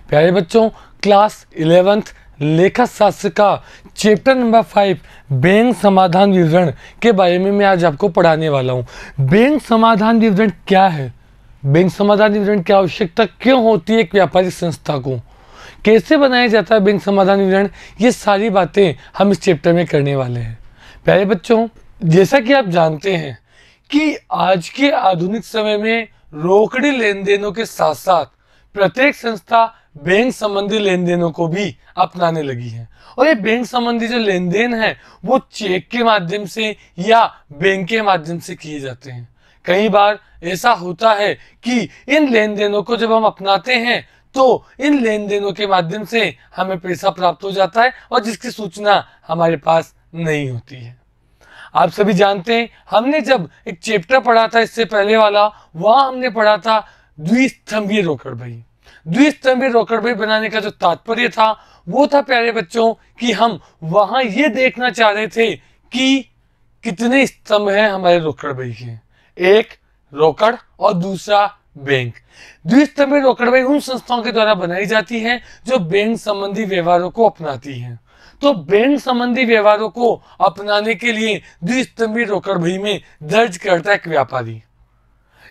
प्यारे बच्चों, class 11th लेखा शास्त्र का चैप्टर नंबर 5 बैंक समाधान विवरण के बारे में मैं आज आपको पढ़ाने वाला हूँ। बैंक समाधान विवरण क्या है, बैंक समाधान विवरण की आवश्यकता क्यों होती है एक व्यापारिक संस्था को, कैसे बनाया जाता है बैंक समाधान विवरण, ये सारी बातें हम इस चैप्टर में करने वाले हैं। प्यारे बच्चों, जैसा कि आप जानते हैं कि आज के आधुनिक समय में रोकड़ी लेन देनों के साथ साथ प्रत्येक संस्था बैंक संबंधी लेन देनों को भी अपनाने लगी है। और ये बैंक संबंधी जो लेन देन है वो चेक के माध्यम से या बैंक के माध्यम से किए जाते हैं। कई बार ऐसा होता है कि इन लेन देनों को जब हम अपनाते हैं तो इन लेन देनों के माध्यम से हमें पैसा प्राप्त हो जाता है और जिसकी सूचना हमारे पास नहीं होती है। आप सभी जानते हैं, हमने जब एक चैप्टर पढ़ा था इससे पहले वाला, वहां हमने पढ़ा था द्विस्तंभीय रोकड़बही। द्विस्तंभीय रोकड़बही बनाने का जो तात्पर्य था वो था प्यारे बच्चों कि हम वहां ये देखना चाह रहे थे कि कितने स्तंभ हैं हमारे रोकड़बही के, एक रोकड़ और दूसरा बैंक। द्विस्तंभीय रोकड़बही उन संस्थाओं के द्वारा बनाई जाती है जो बैंक संबंधी व्यवहारों को अपनाती हैं। तो बैंक संबंधी व्यवहारों को अपनाने के लिए द्विस्तंभीय रोकड़बही में दर्ज करता है एक व्यापारी।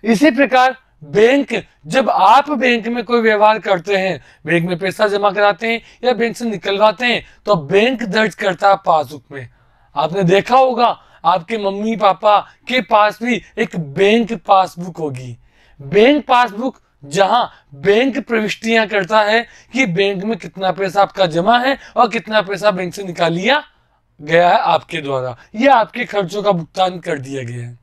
इसी प्रकार बैंक, जब आप बैंक में कोई व्यवहार करते हैं, बैंक में पैसा जमा कराते हैं या बैंक से निकलवाते हैं, तो बैंक दर्ज करता है पासबुक में। आपने देखा होगा आपके मम्मी पापा के पास भी एक बैंक पासबुक होगी। बैंक पासबुक जहां बैंक प्रविष्टियां करता है कि बैंक में कितना पैसा आपका जमा है और कितना पैसा बैंक से निकाल लिया गया है आपके द्वारा, या आपके खर्चों का भुगतान कर दिया गया है।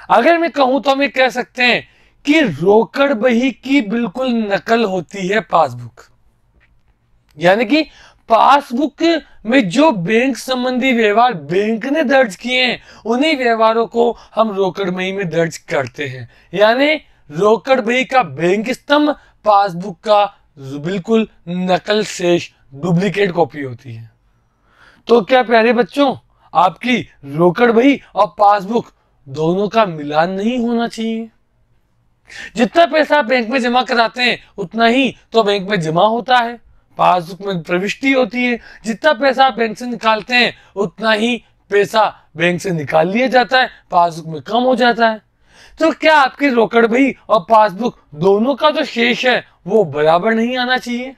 अगर मैं कहूं तो हम ये कह सकते हैं कि रोकड़ बही की बिल्कुल नकल होती है पासबुक। यानी कि पासबुक में जो बैंक संबंधी व्यवहार बैंक ने दर्ज किए हैं उन्हीं व्यवहारों को हम रोकड़ बही में दर्ज करते हैं। यानी रोकड़ बही का बैंक स्तंभ पासबुक का बिल्कुल नकल शेष डुप्लीकेट कॉपी होती है। तो क्या प्यारे बच्चों, आपकी रोकड़ बही और पासबुक दोनों का मिलान नहीं होना चाहिए? जितना पैसा आप बैंक में जमा कराते हैं उतना ही तो बैंक में जमा होता है, पासबुक में प्रविष्टि होती है। जितना पैसा आप बैंक से निकालते हैं उतना ही पैसा बैंक से निकाल लिया जाता है, पासबुक में कम हो जाता है। तो क्या आपकी रोकड़ बही और पासबुक दोनों का जो शेष है वो बराबर नहीं आना चाहिए?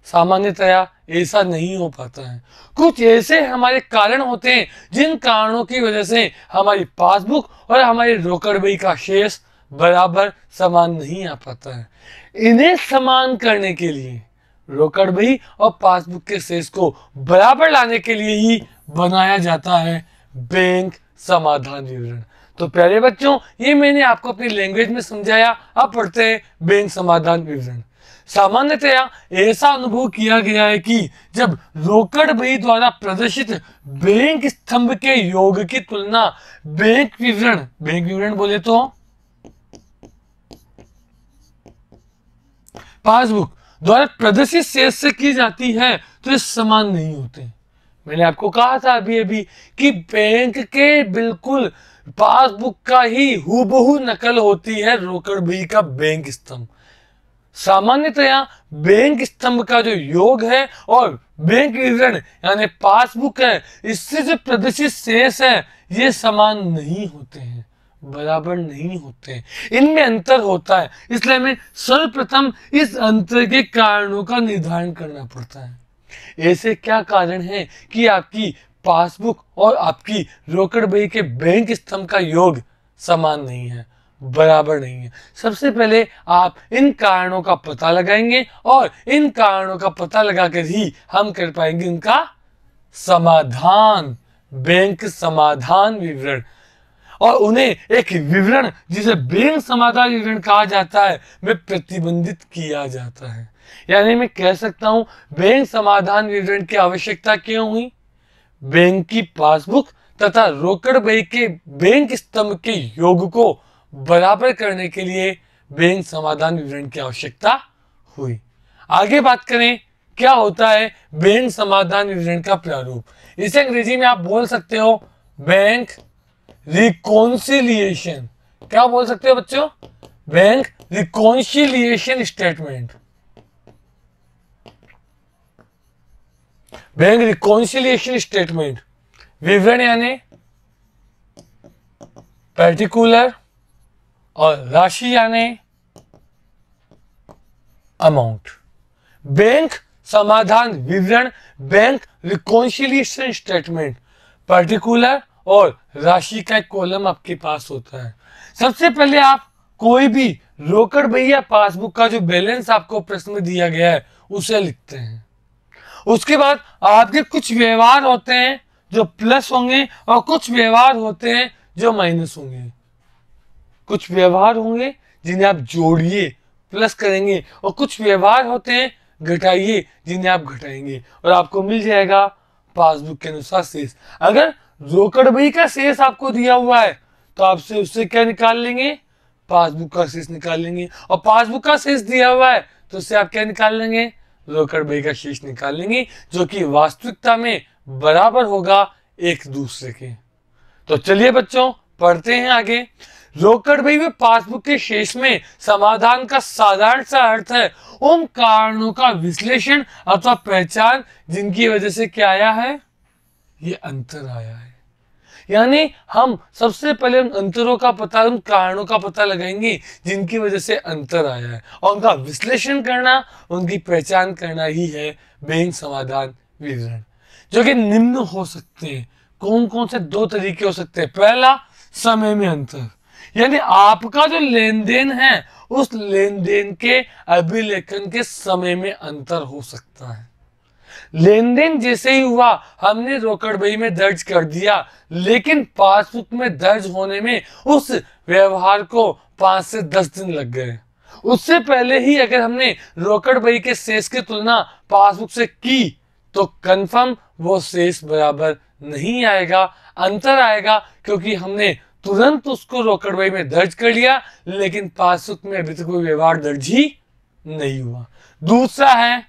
सामान्यतया ऐसा नहीं हो पाता है। कुछ ऐसे हमारे कारण होते हैं जिन कारणों की वजह से हमारी पासबुक और हमारी रोकड़ बही का शेष बराबर समान नहीं आ पाता है। इन्हें समान करने के लिए रोकड़ बही और पासबुक के शेष को बराबर लाने के लिए ही बनाया जाता है बैंक समाधान विवरण। तो प्यारे बच्चों, ये मैंने आपको अपनी लैंग्वेज में समझाया। अब पढ़ते हैं बैंक समाधान विवरण। सामान्यतया ऐसा अनुभव किया गया है कि जब रोकड़ बही द्वारा प्रदर्शित बैंक स्तंभ के योग की तुलना बैंक विवरण बोले तो पासबुक द्वारा प्रदर्शित शेष से की जाती है तो ये समान नहीं होते। मैंने आपको कहा था अभी कि बैंक के बिल्कुल पासबुक का ही हूबहू नकल होती है रोकड़ बही का बैंक स्तंभ। सामान्यतया बैंक स्तंभ का जो योग है और बैंक विवरण यानी पासबुक है, इससे जो प्रदर्शित शेष है ये समान नहीं होते हैं, बराबर नहीं होते हैं, इनमें अंतर होता है। इसलिए हमें सर्वप्रथम इस अंतर के कारणों का निर्धारण करना पड़ता है। ऐसे क्या कारण है कि आपकी पासबुक और आपकी रोकड़ बही के बैंक स्तंभ का योग समान नहीं है, बराबर नहीं है? सबसे पहले आप इन कारणों का पता लगाएंगे और इन कारणों का पता लगाकर ही हम कर पाएंगे उनका समाधान, बैंक समाधान विवरण। और उन्हें एक विवरण जिसे बैंक समाधान विवरण कहा जाता है में प्रतिबंधित किया जाता है। यानी मैं कह सकता हूं बैंक समाधान विवरण की आवश्यकता क्यों हुई? बैंक की पासबुक तथा रोकड़ बही के बैंक स्तंभ के योग को बराबर करने के लिए बैंक समाधान विवरण की आवश्यकता हुई। आगे बात करें क्या होता है बैंक समाधान विवरण का प्रारूप। इसे अंग्रेजी में आप बोल सकते हो बैंक रिकॉन्सिलिएशन। क्या बोल सकते हो बच्चों? Bank reconciliation statement. Bank reconciliation statement, विवरण यानी पर्टिकुलर और राशि यानी अमाउंट। बैंक समाधान विवरण, बैंक रिकॉन्सिलिएशन स्टेटमेंट, पर्टिकुलर और राशि का एक कॉलम आपके पास होता है। सबसे पहले आप कोई भी रोकड़ बही या पासबुक का जो बैलेंस आपको प्रश्न में दिया गया है उसे लिखते हैं। उसके बाद आपके कुछ व्यवहार होते हैं जो प्लस होंगे और कुछ व्यवहार होते हैं जो माइनस होंगे। कुछ व्यवहार होंगे जिन्हें आप जोड़िए प्लस करेंगे और कुछ व्यवहार होते हैं घटाइए जिन्हें आप घटाएंगे और आपको मिल जाएगा पासबुक के अनुसार शेष। अगर रोकड़ बही का शेष आपको दिया हुआ है तो आपसे उससे क्या निकाल लेंगे, पासबुक का शेष निकाल लेंगे, और पासबुक का शेष दिया हुआ है तो उससे आप क्या निकाल लेंगे, रोकड़ बही का शेष निकाल लेंगे, जो कि वास्तविकता में बराबर होगा एक दूसरे के। तो चलिए बच्चों पढ़ते हैं आगे। रोकड़ बही में पासबुक के शेष में समाधान का साधारण सा अर्थ है उन कारणों का विश्लेषण अथवा पहचान जिनकी वजह से क्या आया है, ये अंतर आया है। यानी हम सबसे पहले उन अंतरों का पता, उन कारणों का पता लगाएंगे जिनकी वजह से अंतर आया है, और उनका विश्लेषण करना, उनकी पहचान करना ही है बैंक समाधान विवरण, जो कि निम्न हो सकते हैं। कौन कौन से दो तरीके हो सकते हैं। पहला, समय में अंतर, यानी आपका जो लेन देन है उस लेन देन के अभिलेखन के समय में अंतर हो सकता है। लेन देन जैसे ही हुआ हमने रोकड़ बही में दर्ज कर दिया, लेकिन पासबुक में दर्ज होने में उस व्यवहार को 5 से 10 दिन लग गए। उससे पहले ही अगर हमने रोकड़ बही के शेष की तुलना पासबुक से की तो कंफर्म वो शेष बराबर नहीं आएगा, अंतर आएगा, क्योंकि हमने तुरंत उसको रोकड़ बही में दर्ज कर लिया लेकिन पासबुक में अभी तक कोई व्यवहार दर्ज ही नहीं हुआ। दूसरा है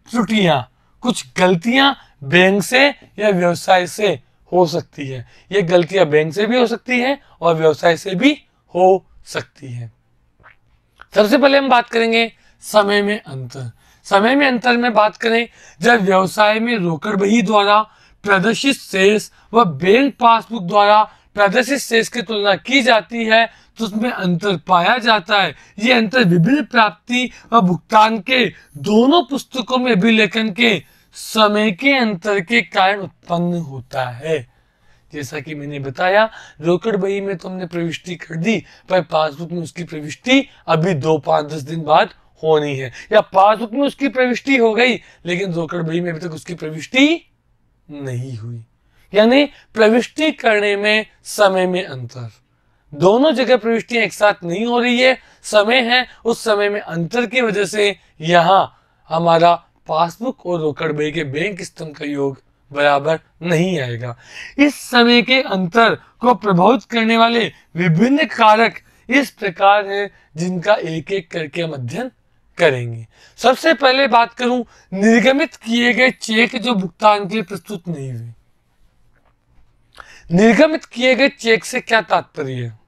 त्रुटियां, कुछ गलतियां बैंक से या व्यवसाय से हो सकती है। ये गलतियां बैंक से भी हो सकती है और व्यवसाय से भी हो सकती है। सबसे पहले हम बात करेंगे समय में अंतर। समय में अंतर में बात करें, जब व्यवसाय में रोकड़ बही द्वारा प्रदर्शित शेष व बैंक पासबुक द्वारा प्रदर्शित शेष की तुलना की जाती है तो उसमें अंतर पाया जाता है। ये अंतर विभिन्न प्राप्ति व भुगतान के दोनों पुस्तकों में अभिलेखन के समय के अंतर के कारण उत्पन्न होता है। जैसा कि मैंने बताया, रोकड़ बही में तो हमने प्रविष्टि कर दी, पर पासबुक में उसकी प्रविष्टि अभी 2, 5, 10 दिन बाद होनी है, या पासबुक में उसकी प्रविष्टि हो गई लेकिन रोकड़ बही में अभी तक उसकी प्रविष्टि नहीं हुई। यानी प्रविष्टि करने में समय में अंतर, दोनों जगह प्रविष्टियां एक साथ नहीं हो रही है, समय है, उस समय में अंतर की वजह से यहाँ हमारा पासबुक और रोकड़ बही के बैंक स्तंभ का योग बराबर नहीं आएगा। इस समय के अंतर को प्रभावित करने वाले विभिन्न कारक इस प्रकार हैं जिनका एक एक करके हम अध्ययन करेंगे। सबसे पहले बात करूं निर्गमित किए गए चेक जो भुगतान के लिए प्रस्तुत नहीं हुए। निर्गमित किए गए चेक से क्या तात्पर्य है।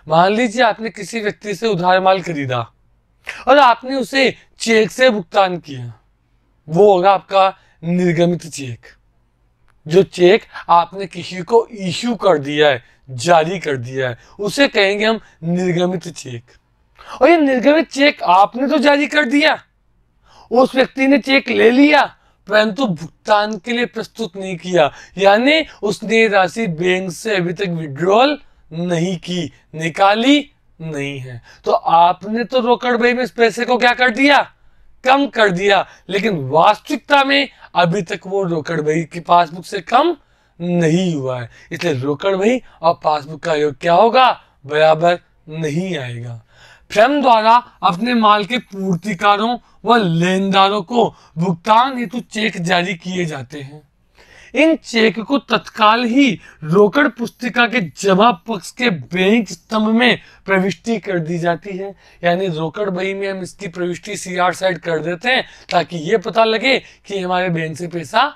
मान लीजिए आपने किसी व्यक्ति से उधार माल खरीदा और आपने उसे चेक से भुगतान किया, वो होगा आपका निर्गमित चेक। जो चेक आपने किसी को इश्यू कर दिया है, जारी कर दिया है, उसे कहेंगे हम निर्गमित चेक। और ये निर्गमित चेक आपने तो जारी कर दिया, उस व्यक्ति ने चेक ले लिया परंतु भुगतान के लिए प्रस्तुत नहीं किया, यानी उसने राशि बैंक से अभी तक विड्रॉल नहीं की, निकाली नहीं है। तो आपने तो रोकड़ बही में इस पैसे को क्या कर दिया, कम कर दिया, लेकिन वास्तविकता में अभी तक वो रोकड़ बही की पासबुक से कम नहीं हुआ है। इसलिए रोकड़ बही और पासबुक का योग क्या होगा, बराबर नहीं आएगा। फर्म द्वारा अपने माल के पूर्तिकारों व लेनदारों को भुगतान हेतु चेक जारी किए जाते हैं। इन चेक को तत्काल ही रोकड़ पुस्तिका के जमा पक्ष के बैंक स्तंभ में प्रविष्टि कर दी जाती है। यानी रोकड़ बही में हम इसकी प्रविष्टि CR साइड कर देते हैं ताकि ये पता लगे कि हमारे बैंक से पैसा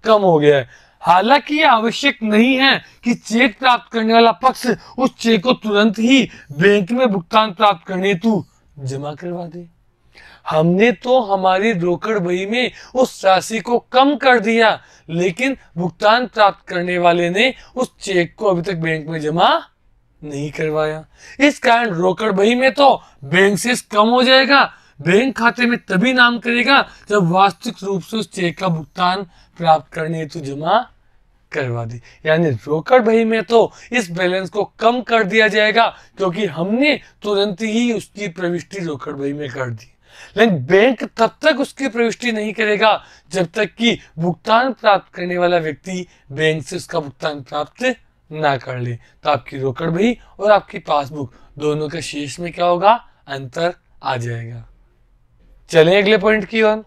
कम हो गया है। हालांकि ये आवश्यक नहीं है कि चेक प्राप्त करने वाला पक्ष उस चेक को तुरंत ही बैंक में भुगतान प्राप्त करने हेतु जमा करवा दे। हमने तो हमारी रोकड़ बही में उस राशि को कम कर दिया, लेकिन भुगतान प्राप्त करने वाले ने उस चेक को अभी तक बैंक में जमा नहीं करवाया। इस कारण रोकड़ बही में तो बैंक से कम हो जाएगा, बैंक खाते में तभी नाम करेगा जब वास्तविक रूप से उस चेक का भुगतान प्राप्त करने हेतु जमा करवा दी। यानी रोकड़ बही में तो इस बैलेंस को कम कर दिया जाएगा क्योंकि हमने तुरंत ही उसकी प्रविष्टि रोकड़ बही में कर दी, लेकिन बैंक तब तक उसकी प्रविष्टि नहीं करेगा जब तक कि भुगतान प्राप्त करने वाला व्यक्ति बैंक से उसका भुगतान प्राप्त ना कर ले। तो आपकी रोकड़ बही और आपकी पासबुक दोनों के शेष में क्या होगा, अंतर आ जाएगा। चलें अगले पॉइंट की ओर।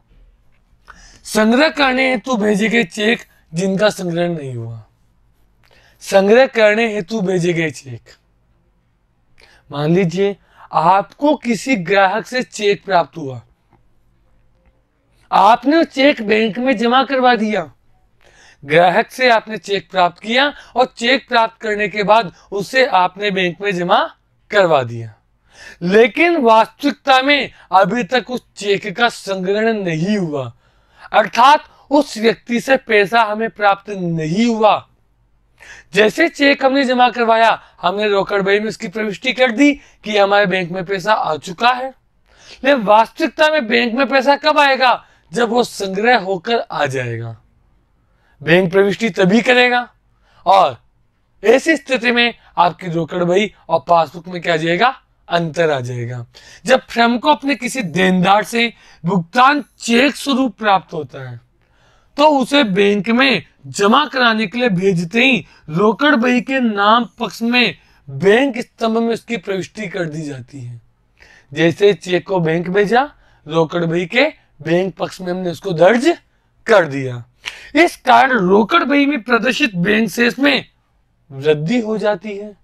संग्रह करने हेतु भेजे गए चेक जिनका संग्रह नहीं हुआ। संग्रह करने हेतु भेजे गए चेक, मान लीजिए आपको किसी ग्राहक से चेक प्राप्त हुआ, आपने चेक बैंक में जमा करवा दिया। ग्राहक से आपने चेक प्राप्त किया और चेक प्राप्त करने के बाद उसे आपने बैंक में जमा करवा दिया, लेकिन वास्तविकता में अभी तक उस चेक का संग्रहण नहीं हुआ, अर्थात उस व्यक्ति से पैसा हमें प्राप्त नहीं हुआ। जैसे चेक हमने जमा करवाया, हमने रोकड़ बही में उसकी प्रविष्टि कर दी कि हमारे बैंक में पैसा आ चुका है, लेकिन वास्तविकता में बैंक में पैसा कब आएगा, जब वो संग्रह होकर आ जाएगा। बैंक प्रविष्टि तभी करेगा और ऐसी स्थिति में आपकी रोकड़ बही और पासबुक में क्या आ जाएगा, अंतर आ जाएगा। जब फर्म को अपने किसी देनदार से भुगतान चेक स्वरूप प्राप्त होता है तो उसे बैंक में जमा कराने के लिए भेजते ही रोकड़ बही के नाम पक्ष में बैंक स्तंभ में उसकी प्रविष्टि कर दी जाती है। जैसे चेक को बैंक भेजा, रोकड़ बही के बैंक पक्ष में हमने उसको दर्ज कर दिया। इस कारण रोकड़ बही में प्रदर्शित बैंक शेष में वृद्धि हो जाती है,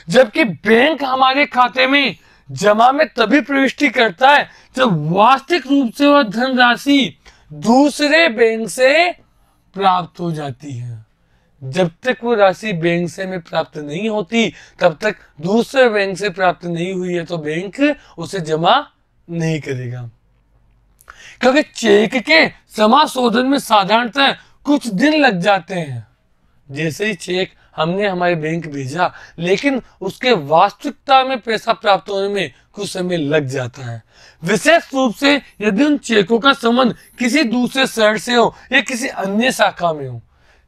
जबकि बैंक हमारे खाते में जमा में तभी प्रविष्टि करता है जब वास्तविक रूप से वह धनराशि दूसरे बैंक से प्राप्त हो जाती है। जब तक वो राशि बैंक से में प्राप्त नहीं होती तब तक दूसरे बैंक से प्राप्त नहीं हुई है तो बैंक उसे जमा नहीं करेगा, क्योंकि चेक के समाशोधन में साधारणतः कुछ दिन लग जाते हैं। जैसे ही चेक हमने हमारे बैंक भेजा, लेकिन उसके वास्तविकता में पैसा प्राप्त होने में कुछ समय लग जाता है, विशेष रूप से यदि उन चेकों का संबंध किसी दूसरे शहर से हो या किसी अन्य शाखा में हो।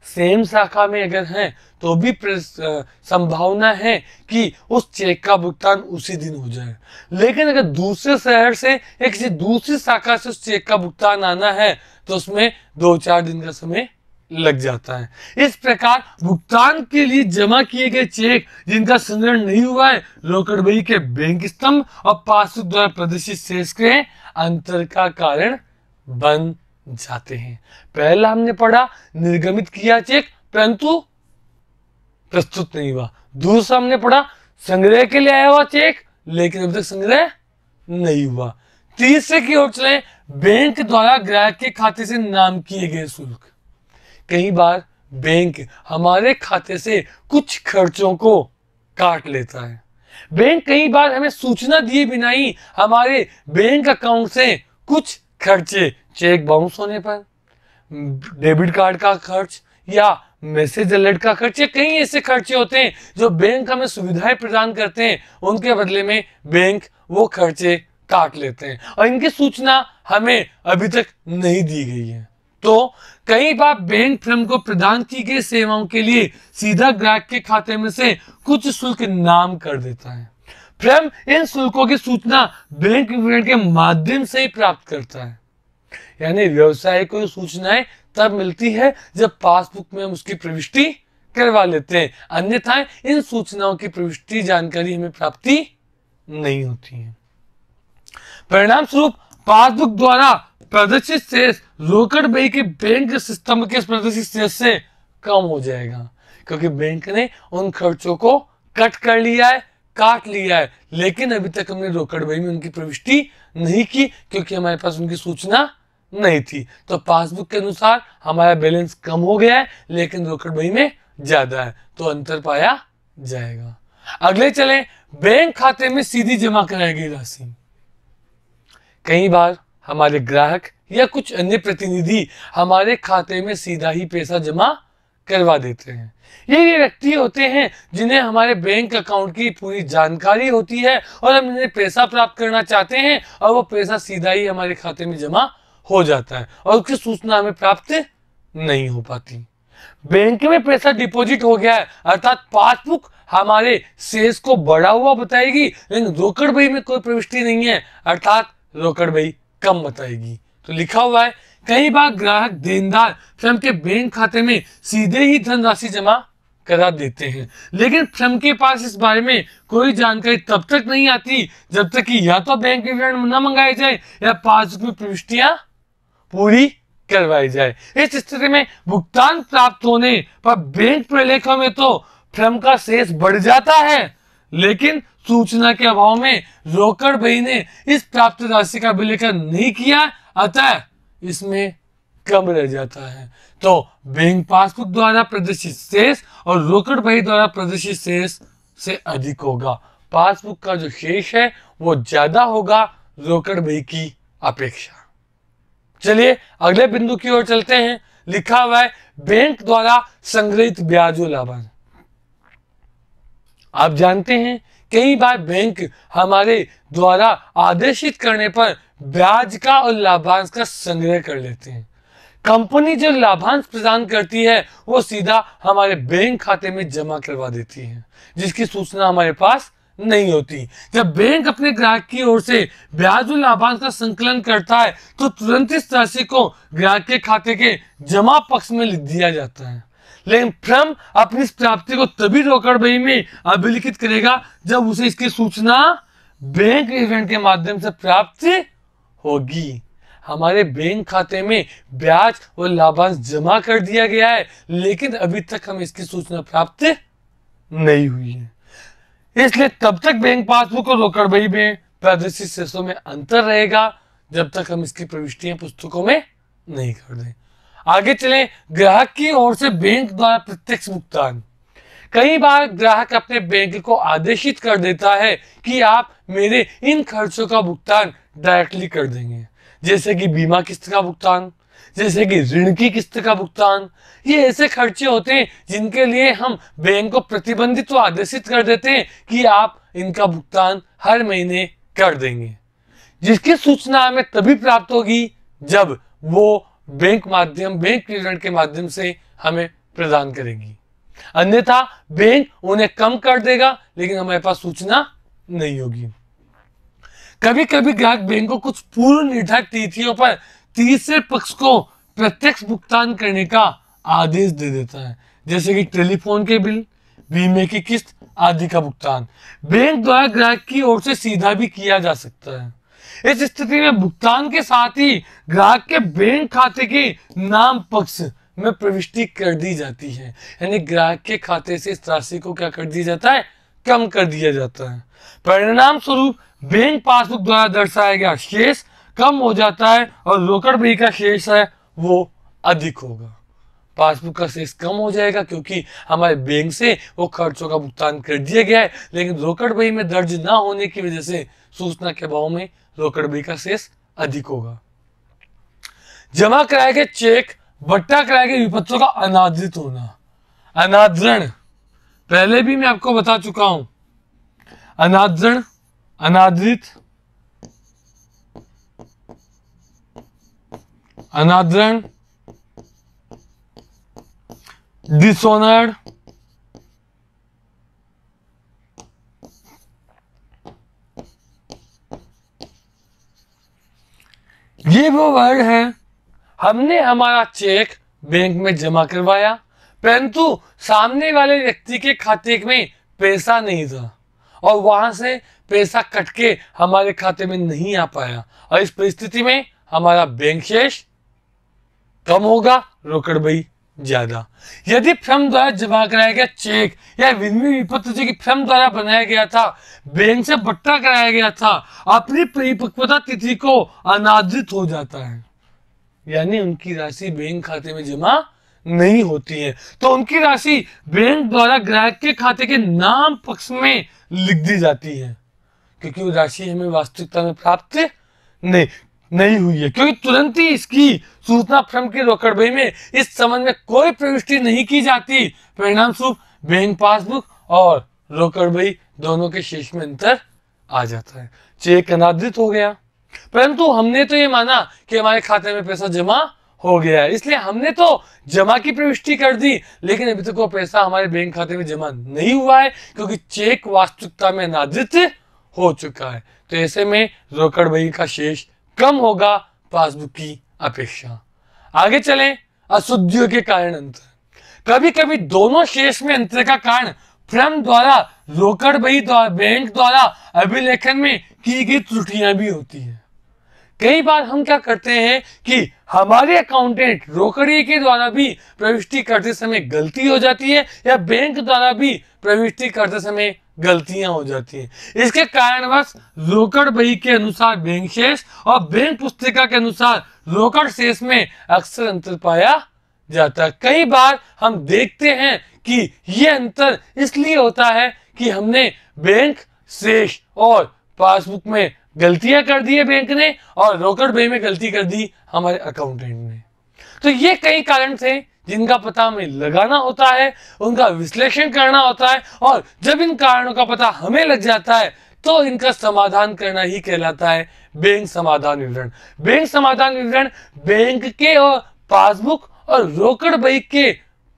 सेम शाखा में अगर है तो भी संभावना है कि उस चेक का भुगतान उसी दिन हो जाए, लेकिन अगर दूसरे शहर से या किसी दूसरी शाखा से उस चेक का भुगतान आना है तो उसमें 2-4 दिन का समय लग जाता है। इस प्रकार भुगतान के लिए जमा किए गए चेक जिनका संग्रहण नहीं हुआ है, रोकड़ बही के बैंक स्तंभ और पासबुक द्वारा प्रदर्शित शेष के अंतर का कारण बन जाते हैं। पहला हमने पढ़ा निर्गमित किया चेक परंतु प्रस्तुत नहीं हुआ। दूसरा हमने पढ़ा संग्रह के लिए आया हुआ चेक लेकिन अभी तक संग्रह नहीं हुआ। तीसरे की ओर चले, बैंक द्वारा ग्राहक के खाते से नाम किए गए शुल्क। कई बार बैंक हमारे खाते से कुछ खर्चों को काट लेता है। बैंक कई बार हमें सूचना दिए बिना ही हमारे बैंक अकाउंट से कुछ खर्चे, चेक बाउंस होने पर, डेबिट कार्ड का खर्च या मैसेज अलर्ट का खर्च, या कई ऐसे खर्चे होते हैं जो बैंक हमें सुविधाएं प्रदान करते हैं, उनके बदले में बैंक वो खर्चे काट लेते हैं और इनकी सूचना हमें अभी तक नहीं दी गई है। तो कई बार बैंक फर्म को प्रदान की गई सेवाओं के लिए सीधा ग्राहक के खाते में से कुछ शुल्क नाम कर देता है। फर्म इन शुल्कों की सूचना बैंक विवरण के माध्यम से ही प्राप्त करता है। यानी व्यवसाय को सूचनाएं तब मिलती है जब पासबुक में हम उसकी प्रविष्टि करवा लेते हैं, अन्यथा इन सूचनाओं की प्रविष्टि जानकारी हमें प्राप्ति नहीं होती है। परिणाम स्वरूप पासबुक द्वारा प्रदर्शित शेष रोकड़ बही के बैंक सिस्टम के प्रदर्शित शेष से कम हो जाएगा, क्योंकि बैंक ने उन खर्चों को कट कर लिया है, काट लिया है, लेकिन अभी तक हमने रोकड़ बही में उनकी प्रविष्टि नहीं की क्योंकि हमारे पास उनकी सूचना नहीं थी। तो पासबुक के अनुसार हमारा बैलेंस कम हो गया है लेकिन रोकड़ बही में ज्यादा है, तो अंतर पाया जाएगा। अगले चले, बैंक खाते में सीधी जमा कराई गई राशि। कई बार हमारे ग्राहक या कुछ अन्य प्रतिनिधि हमारे खाते में सीधा ही पैसा जमा करवा देते हैं। ये व्यक्ति होते हैं जिन्हें हमारे बैंक अकाउंट की पूरी जानकारी होती है और हम इन्हें पैसा प्राप्त करना चाहते हैं और वो पैसा सीधा ही हमारे खाते में जमा हो जाता है और उसकी सूचना हमें प्राप्त नहीं हो पाती। बैंक में पैसा डिपॉजिट हो गया है अर्थात पासबुक हमारे शेष को बढ़ा हुआ बताएगी, लेकिन रोकड़ बही में कोई प्रविष्टि नहीं है अर्थात रोकड़ बही कम बताएगी। तो लिखा हुआ है कई बार ग्राहक देनदार स्वयं के बैंक खाते में सीधे ही धनराशि जमा करा देते हैं, लेकिन स्वयं के पास इस बारे में कोई जानकारी तब तक नहीं आती जब तक कि या तो बैंक विवरण न मंगाए जाए या पासबुक में प्रविष्टियां पूरी करवाई जाए। इस स्थिति में भुगतान प्राप्त होने पर बैंक प्रलेखों में तो फर्म का शेष बढ़ जाता है, लेकिन सूचना के अभाव में रोकड़ बही ने इस प्राप्त राशि का विलेखन नहीं किया, अतः इसमें कम रह जाता है। तो बैंक पासबुक द्वारा प्रदर्शित शेष और रोकड़ बही द्वारा प्रदर्शित शेष से अधिक होगा। पासबुक का जो शेष है वो ज्यादा होगा रोकड़ बही की अपेक्षा। चलिए अगले बिंदु की ओर चलते हैं। लिखा हुआ है बैंक द्वारा संग्रहित ब्याज और लाभांश। आप जानते हैं कई बार बैंक हमारे द्वारा आदेशित करने पर ब्याज का और लाभांश का संग्रह कर लेते हैं। कंपनी जो लाभांश प्रदान करती है वो सीधा हमारे बैंक खाते में जमा करवा देती है, जिसकी सूचना हमारे पास नहीं होती। जब बैंक अपने ग्राहक की ओर से ब्याज और लाभांश का संकलन करता है तो तुरंत इस राशि को ग्राहक के खाते के जमा पक्ष में लिख दिया जाता है, लेकिन फर्म अपनी इस प्राप्ति को तभी रोकड़ बही में अभिलिखित करेगा जब उसे इसकी सूचना बैंक विवरण के माध्यम से प्राप्त होगी। हमारे बैंक खाते में ब्याज और लाभांश जमा कर दिया गया है, लेकिन अभी तक हमें इसकी सूचना प्राप्त नहीं हुई है, इसलिए तब तक बैंक पासबुक और रोकड़ बही में प्रदर्शित शेषों में अंतर रहेगा जब तक हम इसकी प्रविष्टियां पुस्तकों में नहीं कर दें। आगे चलें। ग्राहक की ओर से बैंक द्वारा प्रत्यक्ष भुगतान। कई बार ग्राहक अपने बैंक को आदेशित कर देता है कि आप मेरे इन खर्चों का भुगतान डायरेक्टली कर देंगे, जैसे कि बीमा किस्त का भुगतान, जैसे कि ऋण की किस्त का भुगतान। ये ऐसे खर्चे होते हैं जिनके लिए हम बैंक को प्रतिबंधित तो आदेशित कर देते हैं कि आप इनका भुगतान हर महीने कर देंगे, जिसकी सूचना हमें तभी प्राप्त होगी जब वो बैंक विवरण के माध्यम से हमें प्रदान करेगी, अन्यथा बैंक उन्हें कम कर देगा लेकिन हमारे पास सूचना नहीं होगी। कभी कभी ग्राहक बैंक को कुछ पूर्व निर्धारित तिथियों पर तीसरे पक्ष को प्रत्यक्ष भुगतान करने का आदेश दे देता है, जैसे कि टेलीफोन के बिल, बीमे की किस्त आदि का भुगतान बैंक द्वारा ग्राहक की ओर से सीधा भी किया जा सकता है। इस स्थिति में भुगतान के साथ ही ग्राहक के बैंक खाते के नाम पक्ष में प्रविष्टि कर दी जाती है, यानी ग्राहक के खाते से इस राशि को क्या कर दिया जाता है, कम कर दिया जाता है। परिणाम स्वरूप बैंक पासबुक द्वारा दर्शाया गया शेष कम हो जाता है और रोकड़ बही का शेष है वो अधिक होगा। पासबुक का शेष कम हो जाएगा क्योंकि हमारे बैंक से वो खर्चों का भुगतान कर दिया गया है, लेकिन रोकड़ बही में दर्ज ना होने की वजह से सूचना के अभाव में रोकड़ बही का शेष अधिक होगा। जमा कराए गए चेक, बट्टा कराए गए विपत्रों का अनादृत होना। अनादरण पहले भी मैं आपको बता चुका हूं। अनादरण, अनादृत, अनादरण, डिसऑनर्ड, ये वो वर्ड है। हमने हमारा चेक बैंक में जमा करवाया परंतु सामने वाले व्यक्ति के खाते में पैसा नहीं था और वहां से पैसा कट के हमारे खाते में नहीं आ पाया और इस परिस्थिति में हमारा बैंक शेष कम होगा, रोकड़ बही ज्यादा। यदि फर्म द्वारा जमा कराया गया चेक या विनिमय विपत्र जो कि फर्म द्वारा बनाया गया था, बैंक से बट्टा कराया गया था, अपनी परिपक्वता तिथि को अनादृत हो जाता है, यानी उनकी राशि बैंक खाते में जमा नहीं होती है, तो उनकी राशि बैंक द्वारा ग्राहक के खाते के नाम पक्ष में लिख दी जाती है क्योंकि वो राशि हमें वास्तविकता में प्राप्त नहीं। नहीं हुई है, क्योंकि तुरंत ही इसकी सूचना फर्म की रोकड़ बही में इस संबंध में कोई प्रविष्टि नहीं की जाती। परिणाम स्वरूप बैंक पासबुक और रोकड़ बही दोनों के शेष में अंतर आ जाता है। चेक अनादृत हो गया, परंतु हमने तो ये माना कि हमारे खाते में पैसा जमा हो गया है, इसलिए हमने तो जमा की प्रविष्टि कर दी, लेकिन अभी तक वो पैसा हमारे बैंक खाते में जमा नहीं हुआ है, क्योंकि चेक वास्तविकता में अनादृत हो चुका है। तो ऐसे में रोकड़ बही का शेष कम होगा पासबुक की अपेक्षा। आगे चलें, अशुद्धियों के कारण अंतर। कभी कभी दोनों शेष में अंतर का कारण फर्म द्वारा रोकड़ बही द्वारा बैंक द्वारा अभिलेखन में की गई त्रुटियां भी होती हैं। कई बार हम क्या करते हैं कि हमारे अकाउंटेंट रोकड़िए के द्वारा भी प्रविष्टि करते समय गलती हो जाती है, या बैंक द्वारा भी प्रविष्टि करते समय गलतियां हो जाती हैं। इसके कारणवश रोकड़ बही के अनुसार बैंक शेष और बैंक पुस्तिका के अनुसार रोकड़ शेष में अक्सर अंतर पाया जाता है। कई बार हम देखते हैं कि यह अंतर इसलिए होता है कि हमने बैंक शेष और पासबुक में गलतियां कर दी है बैंक ने, और रोकड़ बही में गलती कर दी हमारे अकाउंटेंट ने। तो ये कई कारण थे जिनका पता हमें लगाना होता है, उनका विश्लेषण करना होता है, और जब इन कारणों का पता हमें लग जाता है तो इनका समाधान करना ही कहलाता है बैंक समाधान विवरण। बैंक समाधान विवरण बैंक के और पासबुक और रोकड़ बही के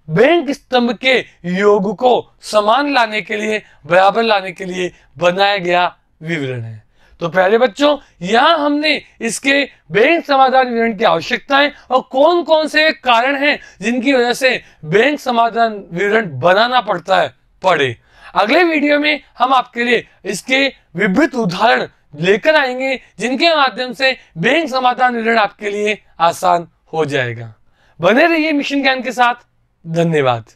बैंक स्तंभ के योग को समान लाने के लिए, बराबर लाने के लिए बनाया गया विवरण है। तो प्यारे बच्चों, यहां हमने इसके बैंक समाधान विवरण की आवश्यकताएं और कौन कौन से कारण हैं जिनकी वजह से बैंक समाधान विवरण बनाना पड़ता है पढ़े। अगले वीडियो में हम आपके लिए इसके विभिन्न उदाहरण लेकर आएंगे, जिनके माध्यम से बैंक समाधान विवरण आपके लिए आसान हो जाएगा। बने रहिए मिशन ज्ञान के साथ। धन्यवाद।